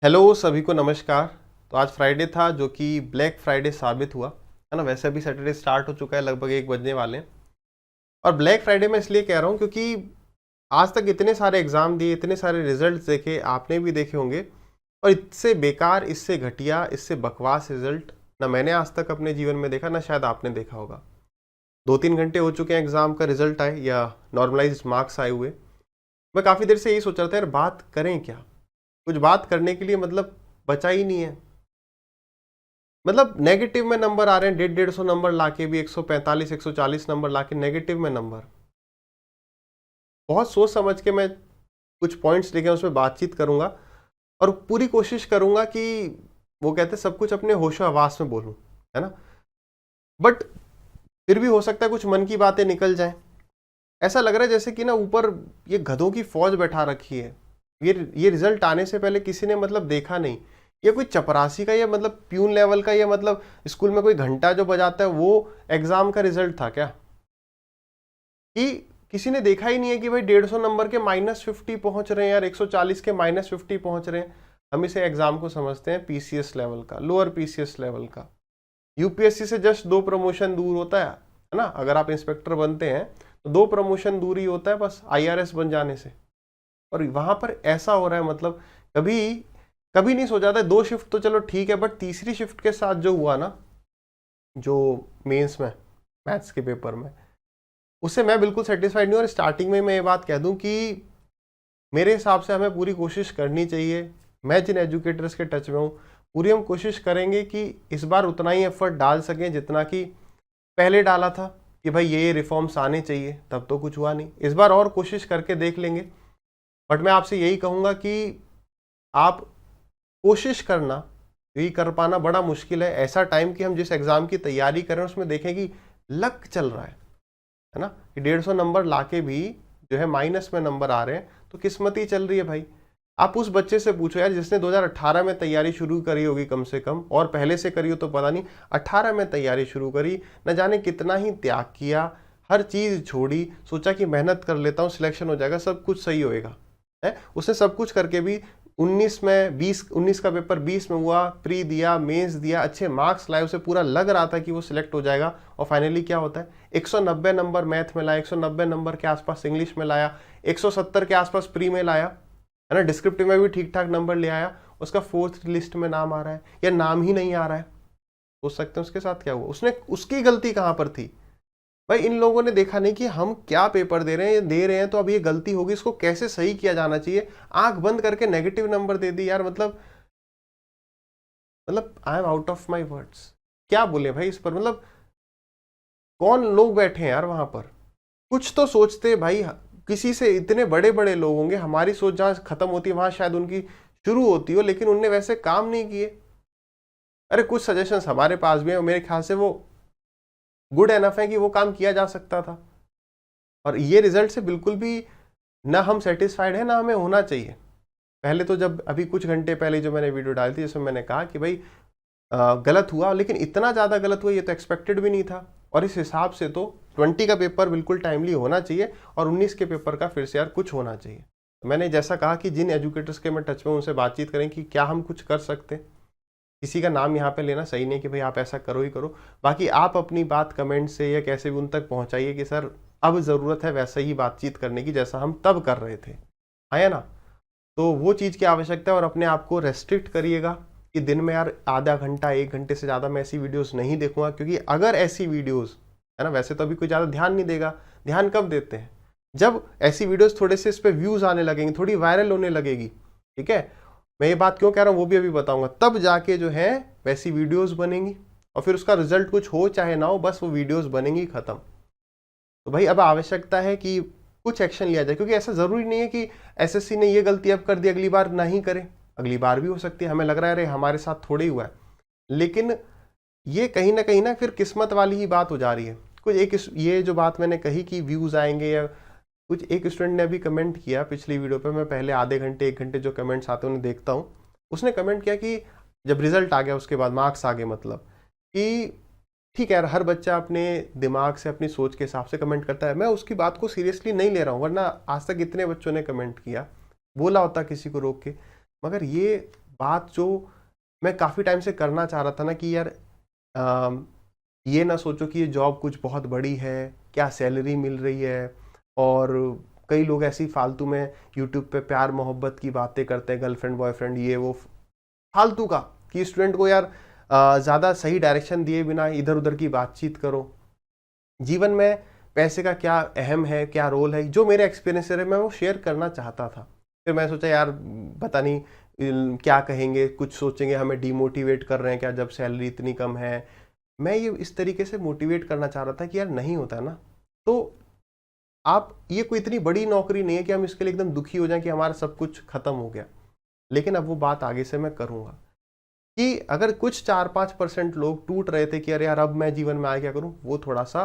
Hello सभी को नमस्कार। तो आज फ्राइडे था जो कि ब्लैक फ्राइडे साबित हुआ है ना। वैसे अभी सैटरडे स्टार्ट हो चुका है, लगभग 1 बजने वाले हैं। और ब्लैक फ्राइडे मैं इसलिए कह रहा हूँ क्योंकि आज तक इतने सारे एग्जाम दिए, इतने सारे रिजल्ट्स देखे, आपने भी देखे होंगे। और इससे बेकार, इससे घटिया, इससे बकवास रिजल्ट ना मैंने आज तक अपने जीवन में देखा, ना शायद आपने देखा होगा। 2-3 घंटे हो चुके हैं एग्जाम का रिजल्ट आए या नॉर्मलाइज मार्क्स आए हुए। मैं काफ़ी देर से यही सोच रहा था यार, बात करें क्या। कुछ बात करने के लिए मतलब बचा ही नहीं है। मतलब नेगेटिव में नंबर आ रहे हैं, 150-150 नंबर लाके भी, 145-140 नंबर लाके नेगेटिव में नंबर। बहुत सोच समझ के मैं कुछ पॉइंट्स लेके उसमें बातचीत करूंगा और पूरी कोशिश करूंगा कि वो कहते हैं सब कुछ अपने होशो हवास में बोलूं, है ना। बट फिर भी हो सकता है कुछ मन की बातें निकल जाएं। ऐसा लग रहा है जैसे कि ना ऊपर ये गधों की फौज बैठा रखी है। ये रिजल्ट आने से पहले किसी ने मतलब देखा नहीं। ये कोई चपरासी का, ये मतलब प्यून लेवल का, ये मतलब स्कूल में कोई घंटा जो बजाता है वो एग्जाम का रिजल्ट था क्या। कि किसी ने देखा ही नहीं है कि भाई 150 नंबर के -50 पहुंच रहे हैं यार, 140 के -50 पहुंच रहे हैं। हम इसे एग्जाम को समझते हैं पीसीएस लेवल का, लोअर पीसीएस लेवल का। यूपीएससी से जस्ट 2 प्रमोशन दूर होता है ना। अगर आप इंस्पेक्टर बनते हैं तो 2 प्रमोशन दूर ही होता है बस आईआरएस बन जाने से। और वहां पर ऐसा हो रहा है, मतलब कभी कभी नहीं सोचा था। 2 शिफ्ट तो चलो ठीक है, बट तीसरी शिफ्ट के साथ जो हुआ ना, जो मेंस में मैथ्स के पेपर में, उससे मैं बिल्कुल सेटिस्फाइड नहीं। और स्टार्टिंग में मैं ये बात कह दूं कि मेरे हिसाब से हमें पूरी कोशिश करनी चाहिए। मैं जिन एजुकेटर्स के टच में हूँ, पूरी हम कोशिश करेंगे कि इस बार उतना ही एफर्ट डाल सकें जितना कि पहले डाला था। कि भाई ये रिफॉर्म्स आने चाहिए, तब तो कुछ हुआ नहीं। इस बार और कोशिश करके देख लेंगे। बट मैं आपसे यही कहूँगा कि आप कोशिश करना, यही कर पाना बड़ा मुश्किल है। ऐसा टाइम कि हम जिस एग्ज़ाम की तैयारी करें उसमें देखें कि लक चल रहा है ना। कि 150 नंबर लाके भी जो है माइनस में नंबर आ रहे हैं, तो किस्मत ही चल रही है भाई। आप उस बच्चे से पूछो यार जिसने 2018 में तैयारी शुरू करी होगी कम से कम, और पहले से करी हो तो पता नहीं, 18 में तैयारी शुरू करी, न जाने कितना ही त्याग किया, हर चीज़ छोड़ी, सोचा कि मेहनत कर लेता हूँ, सिलेक्शन हो जाएगा, सब कुछ सही होएगा। है उसने सब कुछ करके भी 19 का पेपर 20 में हुआ, प्री दिया, मेंस दिया, अच्छे मार्क्स लाए, उसे पूरा लग रहा था कि वो सिलेक्ट हो जाएगा। और फाइनली क्या होता है, 190 नंबर मैथ में लाया, 190 नंबर के आसपास इंग्लिश में लाया, 170 के आसपास प्री में लाया, है ना। डिस्क्रिप्टिव में भी ठीक ठाक नंबर ले आया। उसका 4th लिस्ट में नाम आ रहा है या नाम ही नहीं आ रहा है। सोच सकते हैं उसके साथ क्या हुआ। उसने, उसकी गलती कहाँ पर थी भाई। इन लोगों ने देखा नहीं कि हम क्या पेपर दे रहे हैं तो अब ये गलती होगी, इसको कैसे सही किया जाना चाहिए। आंख बंद करके नेगेटिव नंबर दे दी यार। मतलब I am out of my words. क्या बोले भाई इस पर। मतलब कौन लोग बैठे हैं यार वहां पर। कुछ तो सोचते भाई। किसी से इतने बड़े बड़े लोग होंगे, हमारी सोच जहां खत्म होती है वहां शायद उनकी शुरू होती हो, लेकिन उनने वैसे काम नहीं किए। अरे कुछ सजेशंस हमारे पास भी है, मेरे ख्याल से वो गुड एनफ है कि वो काम किया जा सकता था। और ये रिजल्ट से बिल्कुल भी ना हम सेटिस्फाइड है, ना हमें होना चाहिए। पहले तो जब अभी कुछ घंटे पहले जो मैंने वीडियो डाली थी जिसमें मैंने कहा कि भाई गलत हुआ, लेकिन इतना ज़्यादा गलत हुआ ये तो एक्सपेक्टेड भी नहीं था। और इस हिसाब से तो 20 का पेपर बिल्कुल टाइमली होना चाहिए और 19 के पेपर का फिर से यार कुछ होना चाहिए। तो मैंने जैसा कहा कि जिन एजुकेटर्स के मैं टच में उनसे बातचीत करें कि क्या हम कुछ कर सकते हैं। किसी का नाम यहाँ पे लेना सही नहीं कि भाई आप ऐसा करो ही करो। बाकी आप अपनी बात कमेंट से या कैसे भी उन तक पहुँचाइए कि सर अब ज़रूरत है वैसे ही बातचीत करने की जैसा हम तब कर रहे थे, है ना। तो वो चीज़ की आवश्यकता है। और अपने आप को रेस्ट्रिक्ट करिएगा कि दिन में यार आधा घंटा 1 घंटे से ज़्यादा मैं ऐसी वीडियोस नहीं देखूंगा। क्योंकि अगर ऐसी वीडियोस, है ना, वैसे तो अभी कोई ज़्यादा ध्यान नहीं देगा। ध्यान कब देते हैं, जब ऐसी वीडियोस थोड़े से इस पर व्यूज़ आने लगेंगे, थोड़ी वायरल होने लगेगी। ठीक है, मैं ये बात क्यों कह रहा हूँ वो भी अभी बताऊंगा। तब जाके जो है वैसी वीडियोस बनेंगी और फिर उसका रिजल्ट कुछ हो चाहे ना हो, बस वो वीडियोस बनेंगी, खत्म। तो भाई अब आवश्यकता है कि कुछ एक्शन लिया जाए। क्योंकि ऐसा जरूरी नहीं है कि एसएससी ने ये गलती अब कर दी अगली बार नहीं करे। अगली बार भी हो सकती है, हमें लग रहा है अरे हमारे साथ थोड़े ही हुआ है। लेकिन ये कहीं ना फिर किस्मत वाली ही बात हो जा रही है। कुछ एक ये जो बात मैंने कही कि व्यूज आएंगे या कुछ, एक स्टूडेंट ने अभी कमेंट किया पिछली वीडियो पे, मैं पहले आधे घंटे 1 घंटे जो कमेंट्स आते हैं उन्हें देखता हूँ। उसने कमेंट किया कि जब रिजल्ट आ गया उसके बाद मार्क्स आ गए, मतलब कि ठीक है यार, हर बच्चा अपने दिमाग से अपनी सोच के हिसाब से कमेंट करता है। मैं उसकी बात को सीरियसली नहीं ले रहा हूँ, वरना आज तक इतने बच्चों ने कमेंट किया, बोला होता किसी को रोक के। मगर ये बात जो मैं काफ़ी टाइम से करना चाह रहा था ना कि यार ये ना सोचो कि ये जॉब कुछ बहुत बड़ी है, क्या सैलरी मिल रही है। और कई लोग ऐसी फालतू में यूट्यूब पे प्यार मोहब्बत की बातें करते हैं, गर्लफ्रेंड बॉयफ्रेंड ये वो फालतू का, कि स्टूडेंट को यार ज़्यादा सही डायरेक्शन दिए बिना इधर उधर की बातचीत करो। जीवन में पैसे का क्या अहम है, क्या रोल है, जो मेरे एक्सपीरियंस है मैं वो शेयर करना चाहता था। फिर मैं सोचा यार पता नहीं क्या कहेंगे, कुछ सोचेंगे हमें डिमोटिवेट कर रहे हैं क्या जब सैलरी इतनी कम है। मैं ये इस तरीके से मोटिवेट करना चाह रहा था कि यार नहीं होता ना, तो आप, ये कोई इतनी बड़ी नौकरी नहीं है कि हम इसके लिए एकदम दुखी हो जाएं कि हमारा सब कुछ खत्म हो गया। लेकिन अब वो बात आगे से मैं करूंगा कि अगर कुछ 4-5% लोग टूट रहे थे कि अरे यार अब मैं जीवन में आगे क्या करूं, वो थोड़ा सा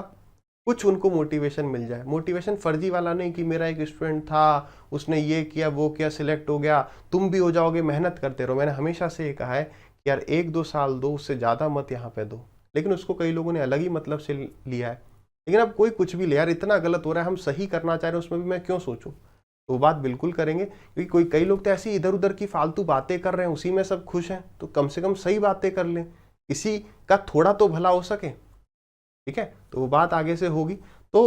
कुछ उनको मोटिवेशन मिल जाए। मोटिवेशन फर्जी वाला नहीं कि मेरा एक स्टूडेंट था, उसने ये किया वो किया, सिलेक्ट हो गया, तुम भी हो जाओगे, मेहनत करते रहो। मैंने हमेशा से ये कहा है कि यार 1-2 साल दो, उससे ज़्यादा मत यहाँ पे दो। लेकिन उसको कई लोगों ने अलग ही मतलब से लिया है। लेकिन अब कोई कुछ भी ले, यार इतना गलत हो रहा है, हम सही करना चाह रहे हैं, उसमें भी मैं क्यों सोचूं। तो बात बिल्कुल करेंगे, क्योंकि कई लोग तो ऐसी इधर उधर की फालतू बातें कर रहे हैं, उसी में सब खुश हैं। तो कम से कम सही बातें कर लें, किसी का थोड़ा तो भला हो सके। ठीक है, तो वो बात आगे से होगी। तो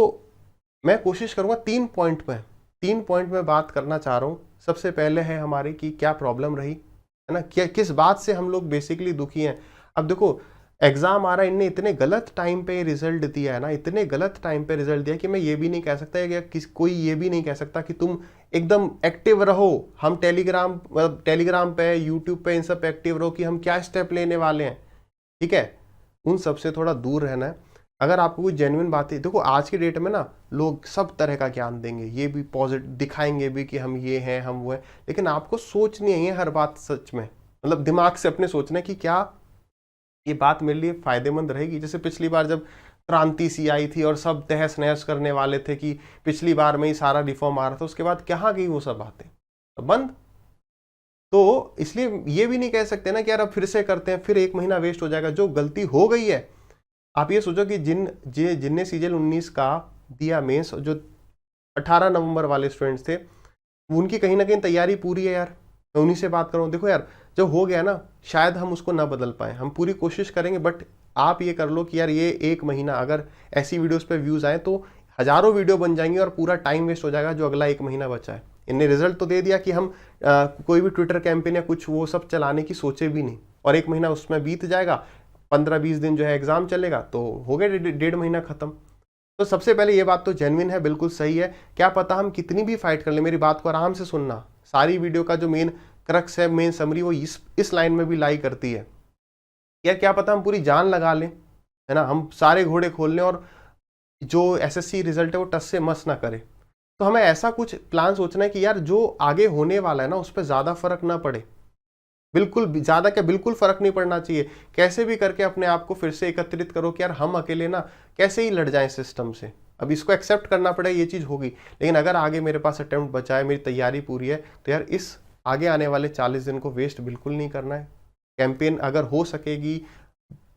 मैं कोशिश करूंगा 3 पॉइंट में बात करना चाह रहा हूं। सबसे पहले है हमारी कि क्या प्रॉब्लम रही है ना, क्या किस बात से हम लोग बेसिकली दुखी हैं। अब देखो एग्जाम आ रहा है, इनने इतने गलत टाइम पे रिजल्ट दिया है ना, इतने गलत टाइम पे रिजल्ट दिया कि मैं ये भी नहीं कह सकता कि कोई ये भी नहीं कह सकता कि तुम एकदम एक्टिव रहो। हम टेलीग्राम पे, यूट्यूब पे, इन सब पे एक्टिव रहो कि हम क्या स्टेप लेने वाले हैं। ठीक है, उन सब से थोड़ा दूर रहना है। अगर आपको कोई जेन्युइन बात है, देखो आज की डेट में ना लोग सब तरह का ज्ञान देंगे, ये भी पॉजिटिव दिखाएंगे भी कि हम ये हैं हम वो हैं, लेकिन आपको सोचनी है हर बात सच में, मतलब दिमाग से अपने सोचना है कि क्या ये बात मेरे लिए फायदेमंद रहेगी। जैसे पिछली बार जब क्रांति सी आई थी और सब तहस नहस करने वाले थे कि पिछली बार में ही सारा रिफॉर्म आ रहा था, उसके बाद कहाँ गई वो सब बातें, तो बंद। तो इसलिए ये भी नहीं कह सकते ना कि यार अब फिर से करते हैं, फिर 1 महीना वेस्ट हो जाएगा। जो गलती हो गई है, आप ये सोचो कि जिनने सीजल 19 का दिया मेंस, जो 18 नवंबर वाले स्टूडेंट्स थे, उनकी कहीं ना कहीं तैयारी पूरी है यार। मैं उन्हीं से बात करूँ, देखो यार जो हो गया ना, शायद हम उसको ना बदल पाए, हम पूरी कोशिश करेंगे। बट आप ये कर लो कि यार ये 1 महीना अगर ऐसी वीडियोस पे व्यूज आए तो हजारों वीडियो बन जाएंगी और पूरा टाइम वेस्ट हो जाएगा जो अगला 1 महीना बचा है। इनने रिजल्ट तो दे दिया कि हम कोई भी ट्विटर कैंपेन या कुछ वो सब चलाने की सोचे भी नहीं, और 1 महीना उसमें बीत जाएगा, 15-20 दिन जो है एग्जाम चलेगा, तो हो गया 1.5 महीना खत्म। तो सबसे पहले ये बात तो जेन्युइन है, बिल्कुल सही है। क्या पता हम कितनी भी फाइट कर ले, मेरी बात को आराम से सुनना, सारी वीडियो का जो मेन क्रक्स है, मेन समरी, वो इस लाइन में भी लाई करती है। यार क्या पता हम पूरी जान लगा लें, है ना, हम सारे घोड़े खोल लें और जो एसएससी रिजल्ट है वो टस से मस ना करे। तो हमें ऐसा कुछ प्लान सोचना है कि यार जो आगे होने वाला है ना, उस पर ज़्यादा फर्क ना पड़े। बिल्कुल भी ज़्यादा क्या, बिल्कुल फर्क नहीं पड़ना चाहिए। कैसे भी करके अपने आप को फिर से एकत्रित करो कि यार हम अकेले ना कैसे ही लड़ जाएं सिस्टम से। अब इसको एक्सेप्ट करना पड़े, ये चीज़ होगी, लेकिन अगर आगे मेरे पास अटेम्प्ट बचा है, मेरी तैयारी पूरी है, तो यार इस आगे आने वाले 40 दिन को वेस्ट बिल्कुल नहीं करना है। कैंपेन अगर हो सकेगी,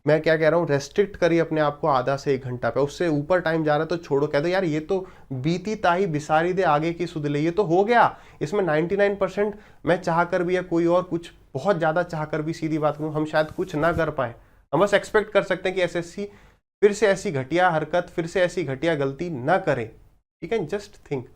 मैं क्या कह रहा हूँ, रेस्ट्रिक्ट करिए अपने आप को आधा से 1 घंटा पे, उससे ऊपर टाइम जा रहा है तो छोड़ो, कह दो यार ये तो बीती ताही बिसारी दे आगे की सुध ले, ये तो हो गया। इसमें 99% मैं चाह कर भी या कोई और कुछ बहुत ज़्यादा चाह कर भी, सीधी बात करूँ, हम शायद कुछ ना कर पाए। हम बस एक्सपेक्ट कर सकते हैं कि एसएससी फिर से ऐसी घटिया हरकत, फिर से ऐसी घटिया गलती ना करे। ठीक है, जस्ट थिंक।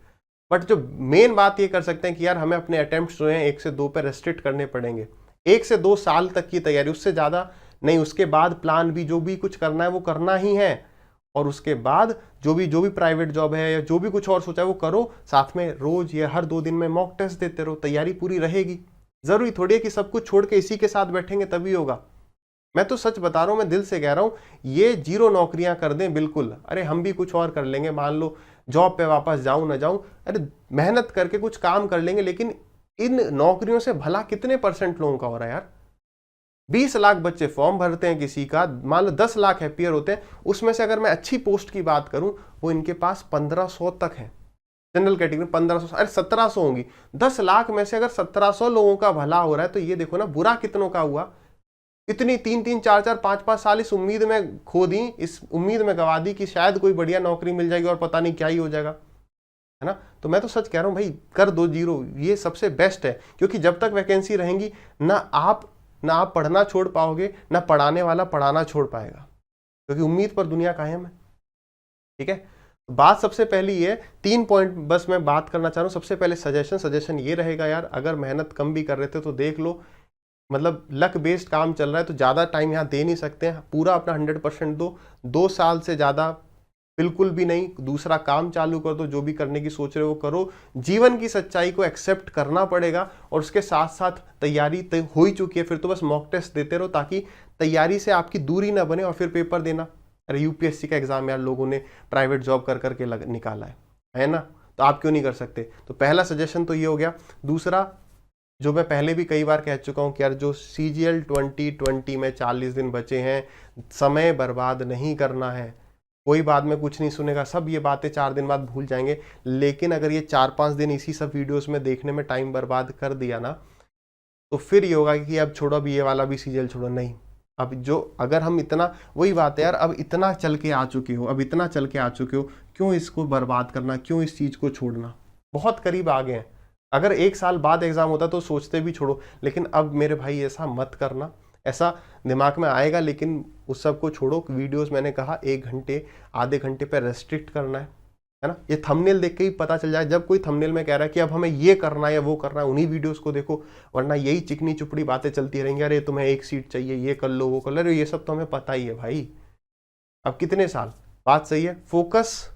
बट जो मेन बात ये कर सकते हैं कि यार हमें अपने अटेम्प्ट जो हैं 1 से 2 पे रेस्ट्रिक्ट करने पड़ेंगे। 1 से 2 साल तक की तैयारी, उससे ज़्यादा नहीं। उसके बाद प्लान भी, जो भी कुछ करना है वो करना ही है, और उसके बाद जो भी प्राइवेट जॉब है या जो भी कुछ और सोचा है वो करो। साथ में रोज या हर 2 दिन में मॉक टेस्ट देते रहो, तैयारी पूरी रहेगी। जरूरी थोड़ी है कि सब कुछ छोड़ के इसी के साथ बैठेंगे तभी होगा। मैं तो सच बता रहा हूं, मैं दिल से कह रहा हूं, ये 0 नौकरियां कर दें बिल्कुल, अरे हम भी कुछ और कर लेंगे, मान लो जॉब पे वापस जाऊं ना जाऊं, अरे मेहनत करके कुछ काम कर लेंगे। लेकिन इन नौकरियों से भला कितने % लोगों का हो रहा है यार। 20 लाख बच्चे फॉर्म भरते हैं किसी का, मान लो 10 लाख हैप्पियर होते हैं, उसमें से अगर मैं अच्छी पोस्ट की बात करूं, वो इनके पास 1500 तक है। जनरल कैटेगरी 1500, अरे 1700 होंगी। 10 लाख में से अगर 1700 लोगों का भला हो रहा है, तो ये देखो ना बुरा कितनों का हुआ। इतनी 3-3, 4-4, 5-5 साल इस उम्मीद में खो दी, इस उम्मीद में गवा दी कि शायद कोई बढ़िया नौकरी मिल जाएगी और पता नहीं क्या ही हो जाएगा। है ना। तो मैं तो सच कह रहा हूँ भाई, कर दो जीरो, ये सबसे बेस्ट है, क्योंकि जब तक वैकेंसी रहेंगी ना आप पढ़ना छोड़ पाओगे, ना पढ़ाने वाला पढ़ाना छोड़ पाएगा, क्योंकि उम्मीद पर दुनिया कायम है। ठीक है, बात सबसे पहली ये 3 पॉइंट बस मैं बात करना चाह रहा हूँ। सबसे पहले सजेशन ये रहेगा यार, अगर मेहनत कम भी कर रहे थे तो देख लो, मतलब लक बेस्ड काम चल रहा है तो ज़्यादा टाइम यहाँ दे नहीं सकते हैं, पूरा अपना 100% दो। 2 साल से ज़्यादा बिल्कुल भी नहीं। दूसरा काम चालू कर दो, जो भी करने की सोच रहे हो करो। जीवन की सच्चाई को एक्सेप्ट करना पड़ेगा, और उसके साथ साथ तैयारी हो ही चुकी है, फिर तो बस मॉक टेस्ट देते रहो, ताकि तैयारी से आपकी दूरी ना बने और फिर पेपर देना। अरे यूपीएससी का एग्जाम यार लोगों ने प्राइवेट जॉब कर करके निकाला है ना, तो आप क्यों नहीं कर सकते। तो पहला सजेशन तो ये हो गया। दूसरा, जो मैं पहले भी कई बार कह चुका हूं कि यार जो CGL 2020 में 40 दिन बचे हैं, समय बर्बाद नहीं करना है। कोई बाद में कुछ नहीं सुनेगा, सब ये बातें 4 दिन बाद भूल जाएंगे। लेकिन अगर ये 4-5 दिन इसी सब वीडियोस में देखने में टाइम बर्बाद कर दिया ना, तो फिर ये होगा कि अब छोड़ो, अब ये वाला भी CGL छोड़ो। नहीं, अब जो अगर हम इतना, वही बात है यार, अब इतना चल के आ चुके हो, क्यों इसको बर्बाद करना, क्यों इस चीज़ को छोड़ना। बहुत करीब आ गए हैं। अगर 1 साल बाद एग्जाम होता तो सोचते भी छोड़ो, लेकिन अब मेरे भाई ऐसा मत करना। ऐसा दिमाग में आएगा, लेकिन उस सब को छोड़ो। वीडियोस मैंने कहा 1 घंटे आधे घंटे पे रेस्ट्रिक्ट करना है ना। ये थंबनेल देख के ही पता चल जाए, जब कोई थंबनेल में कह रहा है कि अब हमें ये करना है या वो करना है, उन्हीं वीडियोस को देखो, वरना यही चिकनी चुपड़ी बातें चलती रहेंगी। अरे तुम्हें 1 सीट चाहिए, ये कर लो, वो कर लो। अरे ये सब तो हमें पता ही है भाई। अब कितने साल, बात सही है। फोकस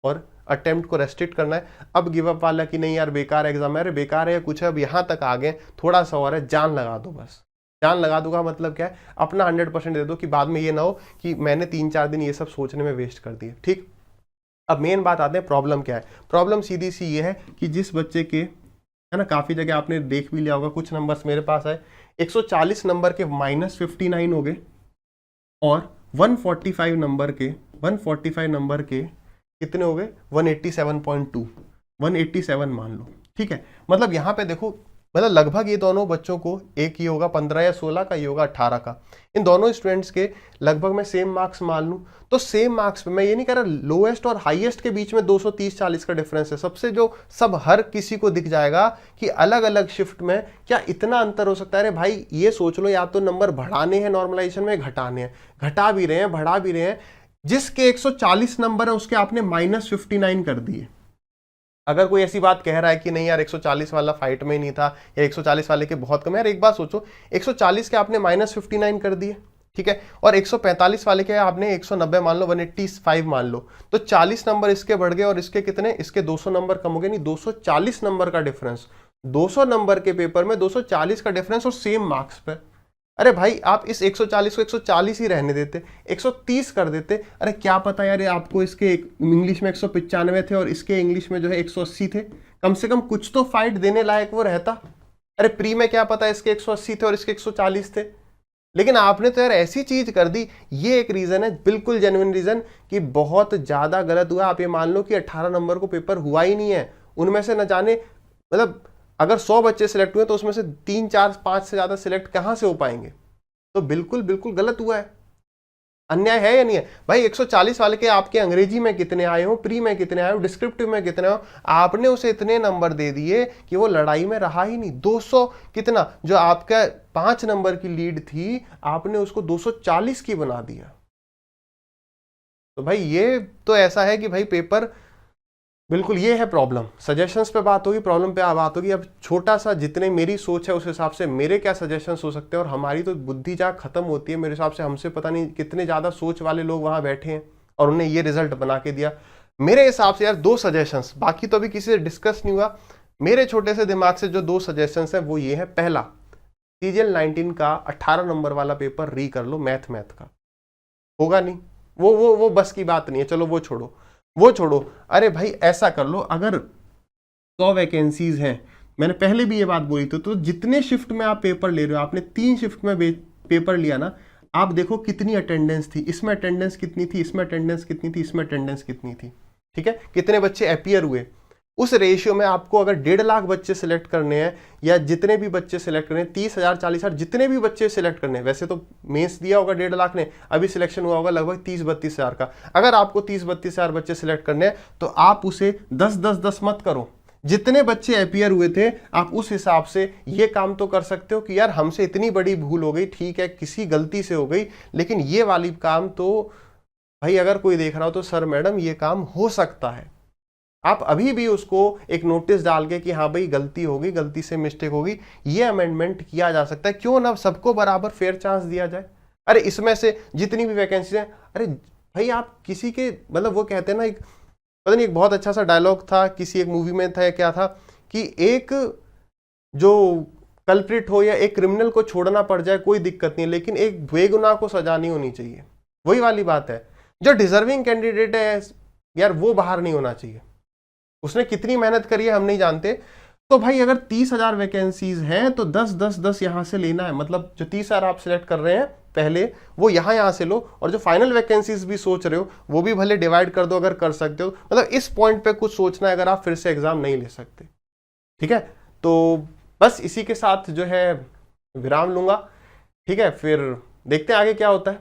और अटेम्प्ट को रेस्ट्रिक्ट करना है। अब गिव अप वाला कि नहीं यार बेकार एग्जाम है, अरे बेकार है या कुछ है, अब यहाँ तक आ गए, थोड़ा सा और है, जान लगा दो बस। जान लगा दूंगा मतलब क्या है, अपना 100% दे दो, कि बाद में ये ना हो कि मैंने 3-4 दिन ये सब सोचने में वेस्ट कर दिए। ठीक, अब मेन बात आते हैं, प्रॉब्लम क्या है। प्रॉब्लम सीधी सी ये है कि जिस बच्चे के, है ना, काफ़ी जगह आपने देख भी लिया होगा, कुछ नंबर्स मेरे पास है 140 नंबर के -59 हो गए, और 145 नंबर के कितने हो गए, 187.2, 187 मान लो। ठीक है, मतलब यहाँ पे देखो, मतलब लगभग ये दोनों बच्चों को, एक ये होगा 15 या 16 का, ये होगा 18 का, इन दोनों स्टूडेंट्स के लगभग मैं सेम मार्क्स मान लूँ, तो सेम मार्क्स पे, मैं ये नहीं कह रहा लोएस्ट और हाईएस्ट के बीच में 230-40 का डिफरेंस है। सबसे जो सब हर किसी को दिख जाएगा कि अलग अलग शिफ्ट में क्या इतना अंतर हो सकता है। अरे भाई ये सोच लो, या तो नंबर बढ़ाने हैं नॉर्मलाइजेशन में, घटाने हैं, घटा भी रहे हैं, बढ़ा भी रहे हैं। जिसके 140 नंबर है उसके आपने -59 कर दिए। अगर कोई ऐसी बात कह रहा है कि नहीं यार 140 वाला फाइट में ही नहीं था, या 140 वाले के बहुत कम है, यार एक बात सोचो, 140 के आपने -59 कर दिए, ठीक है, और 145 वाले के आपने 190 मान लो, 185 मान लो, तो 40 नंबर इसके बढ़ गए, और इसके कितने, इसके 200 नंबर कम हो गए। नहीं, 240 नंबर का डिफरेंस, 200 नंबर के पेपर में 240 का डिफरेंस, और सेम मार्क्स पे। अरे भाई आप इस 140 को 140 ही रहने देते, 130 कर देते। अरे क्या पता यार, आपको इसके इंग्लिश में 195 थे और इसके इंग्लिश में जो है 180 थे, कम से कम कुछ तो फाइट देने लायक वो रहता। अरे प्री में क्या पता इसके 180 थे और इसके 140 थे, लेकिन आपने तो यार ऐसी चीज कर दी। ये एक रीजन है, बिल्कुल जेन्युइन रीजन, कि बहुत ज्यादा गलत हुआ। आप ये मान लो कि 18 नंबर को पेपर हुआ ही नहीं है, उनमें से न जाने, मतलब अगर 100 बच्चे सिलेक्ट हुए तो उसमें से 3, 4, 5 से ज्यादा सिलेक्ट कहां से हो पाएंगे। तो बिल्कुल बिल्कुल गलत हुआ है। अन्याय है या नहीं है भाई। 140 वाले के आपके अंग्रेजी में कितने आए हो, प्री में कितने आए हो, डिस्क्रिप्टिव में कितने हो, आपने उसे इतने नंबर दे दिए कि वो लड़ाई में रहा ही नहीं। 200 कितना, जो आपका 5 नंबर की लीड थी, आपने उसको 240 की बना दिया। तो भाई ये तो ऐसा है कि भाई पेपर, बिल्कुल ये है प्रॉब्लम। सजेशंस पे बात होगी, प्रॉब्लम पे बात होगी। अब छोटा सा, जितने मेरी सोच है उस हिसाब से मेरे क्या सजेशंस हो सकते हैं, और हमारी तो बुद्धि जहाँ खत्म होती है मेरे हिसाब से, हमसे पता नहीं कितने ज़्यादा सोच वाले लोग वहाँ बैठे हैं और उन्हें ये रिजल्ट बना के दिया। मेरे हिसाब से यार 2 सजेशंस, बाकी तो अभी किसी से डिस्कस नहीं हुआ, मेरे छोटे से दिमाग से जो 2 सजेशंस हैं वो ये है। पहला, CGL 19 का 18 नंबर वाला पेपर री कर लो, मैथ का। होगा नहीं, वो बस की बात नहीं है, चलो वो छोड़ो। अरे भाई ऐसा कर लो, अगर 100 वैकेंसीज हैं, मैंने पहले भी ये बात बोली थी, तो जितने शिफ्ट में आप पेपर ले रहे हो, आपने 3 शिफ्ट में पेपर लिया ना, आप देखो कितनी अटेंडेंस थी, इसमें अटेंडेंस कितनी थी, इसमें अटेंडेंस कितनी थी, इसमें अटेंडेंस कितनी थी, ठीक है, कितने बच्चे अपीयर हुए। उस रेशियो में आपको अगर 1.5 लाख बच्चे सिलेक्ट करने हैं या जितने भी बच्चे सिलेक्ट करने हैं, 30,000 40,000 जितने भी बच्चे सिलेक्ट करने हैं, वैसे तो मेंस दिया होगा 1.5 लाख ने, अभी सिलेक्शन हुआ होगा लगभग 30-32 हज़ार का। अगर आपको 30-32 हज़ार बच्चे सिलेक्ट करने हैं तो आप उसे 10-10-10 मत करो, जितने बच्चे अपीयर हुए थे आप उस हिसाब से ये काम तो कर सकते हो कि यार हमसे इतनी बड़ी भूल हो गई, ठीक है किसी गलती से हो गई, लेकिन ये वाली काम तो भाई अगर कोई देख रहा हो तो सर मैडम ये काम हो सकता है। आप अभी भी उसको एक नोटिस डाल के कि हाँ भाई गलती होगी, गलती से मिस्टेक होगी, ये अमेंडमेंट किया जा सकता है। क्यों ना सबको बराबर फेयर चांस दिया जाए। अरे इसमें से जितनी भी वैकेंसी है, अरे भाई आप किसी के मतलब वो कहते हैं ना, एक पता नहीं एक बहुत अच्छा सा डायलॉग था किसी एक मूवी में था या क्या था कि एक जो कल्प्रिट हो या एक क्रिमिनल को छोड़ना पड़ जाए कोई दिक्कत नहीं, लेकिन एक बेगुनाह को सजा नहीं होनी चाहिए। वही वाली बात है, जो डिजर्विंग कैंडिडेट है यार वो बाहर नहीं होना चाहिए। उसने कितनी मेहनत करी है हम नहीं जानते। तो भाई अगर 30,000 वैकेंसीज हैं तो 10-10-10 यहां से लेना है, मतलब जो 30,000 आप सिलेक्ट कर रहे हैं पहले वो यहां से लो, और जो फाइनल वैकेंसीज भी सोच रहे हो वो भी भले डिवाइड कर दो अगर कर सकते हो। मतलब इस पॉइंट पे कुछ सोचना है अगर आप फिर से एग्जाम नहीं ले सकते। ठीक है, तो बस इसी के साथ जो है विराम लूंगा। ठीक है, फिर देखते हैं आगे क्या होता है।